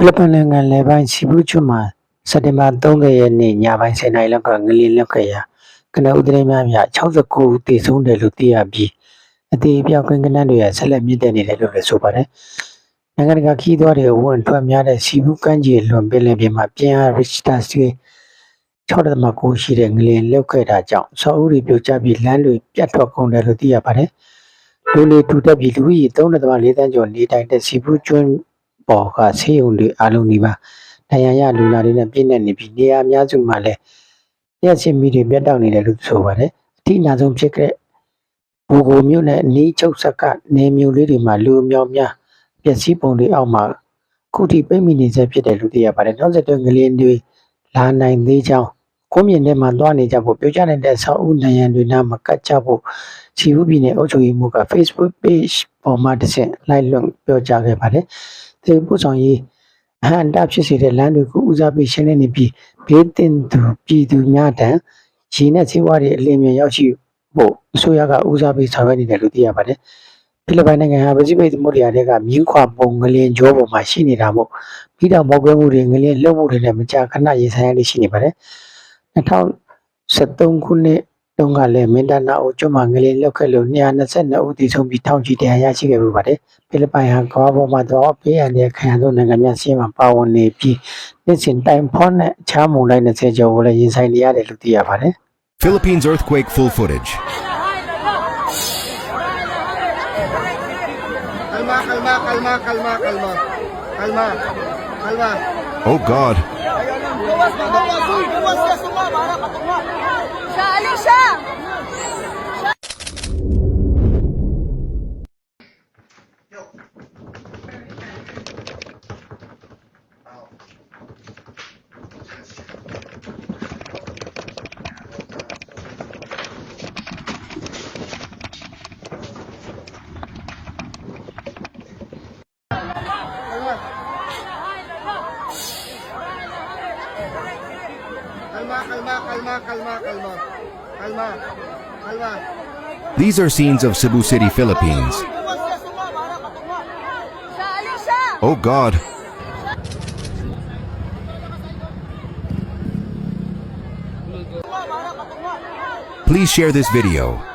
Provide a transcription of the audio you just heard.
ဖိလစ်ပိုင်နိုင်ငံလယ်ပိုင်းစီဘူကျွန်းမှာစက်တင်ဘာ30ရက်နေ့ညပိုင်း10:00နာရီလောက်ကငလျင်လှုပ်ခဲ့ရာကနဦးသတင်းများအရ69ဦးသေဆုံးတယ်လို့သိရပြီးအသေးအပြောက်ကိန်းဂဏန်းတွေဆက်လက်မြင့်တက်နေတယ်လို့လည်းဆိုပါတယ်။နိုင်ငံတကာခီးသွွားတွေအဝင်ထွက်များတဲ့စီဘူကမ်းခြေလွန်ပင်လယ်ပြင်မှာပြင်းအားရစ်တာစကေး6.9ရှိတဲ့ငလျင်လှုပ်ခဲ့တာကြောင့်ဆောက်အဦတွေပြိုကျပြီးလမ်းတွေပြတ်ထွက်ကုန်တယ်လို့သိရပါတယ်။လူနေထူထပ်ပြီးလူဦးရေ3.4 သန်းကျော်နေထိုင်တဲ့စီဘူကျွန်းပေါ်ကဆေးရုံတွေအလုံးနီးပါးတရားရလူနာတွေနဲ့ပြည့်နေနေပြီးနေရာအများစုမှာလည်းရက်စင်မီတွေပြတ်တောက်နေတယ်လို့ဆိုပါတယ်အထိအနာဆုံးဖြစ်ခဲ့ဘူဂိုမြို့နဲ့နီးချုပ်ဆက်ကနေမျိုးလေးတွေမှာလူအများများပျက်စီးပုံတွေအောက်မှာခုထိပိတ်မိနေဆဲဖြစ်တယ်လို့သိရပါတယ်နောက်ဆက်တွဲငလျင်တွေလာနိုင်သေးကြောင်းကိုမြင့်ထဲမှာသွားနေကြဖို့ပြောကြတဲ့ဆောက်ဦးနိုင်ငံတွေနားမှာကတ်ချဖို့စီဘူးပြည်နယ်အုပ်ချုပ်ရေးမှူးက Facebook page ပေါ်မှာတစ်ဆင့်လိုက်လွှင့်ပြောကြားခဲ့ပါတယ်သေပို့ဆောင်ရေးအဟံတာဖြစ်စေတဲ့လမ်းတွေကိုဦးစားပေးရှင်းလင်းနေပြီးဘေးတင်သူပြည်သူများတန်းရေနဲ့ဆေးဝါးတွေအလင်းမြန်ရောက်ရှိဖို့အစိုးရကဦးစားပေးဆောင်ရွက်နေတယ်လို့သိရပါတယ်ဖိလစ်ပိုင်နိုင်ငံဟာပစိဖိတ်သမုဒ္ဒရာထဲကမြင်းခွာပုံငလျင်ကြောပေါ်မှာရှိနေတာမို့မိတောင်ပေါက်ကွဲမှုတွေငလျင်လှုပ်မှုတွေနဲ့မကြာခဏရင်ဆိုင်ရနေရှိနေပါတယ်2013ခုနှစ်တုန်းကလည်းမင်ဒါနာအိုကျွန်းမှာငလျင်လှုပ်ခဲ့လို့222ဦးသေဆုံးပြီးထောင်ချီတရားရရှိခဲ့မှုပါတယ်ဖိလစ်ပိုင်ဟာကမ္ဘာပေါ်မှာတော့ပေးရတဲ့ခံရသောနိုင်ငံများစီးမှာပါဝင်နေပြီးနှစ်စဉ်တိုင်ဖွန်းနဲ့အခြားမုန်တိုင်း20ကျော်ကိုလည်းရင်ဆိုင်နေရတယ်လို့သိရပါတယ် Philippines earthquake full footage. Kalma. Oh God. Alicia! Kalma. These are scenes of Cebu City, Philippines. Alicia! Oh God. Please share this video.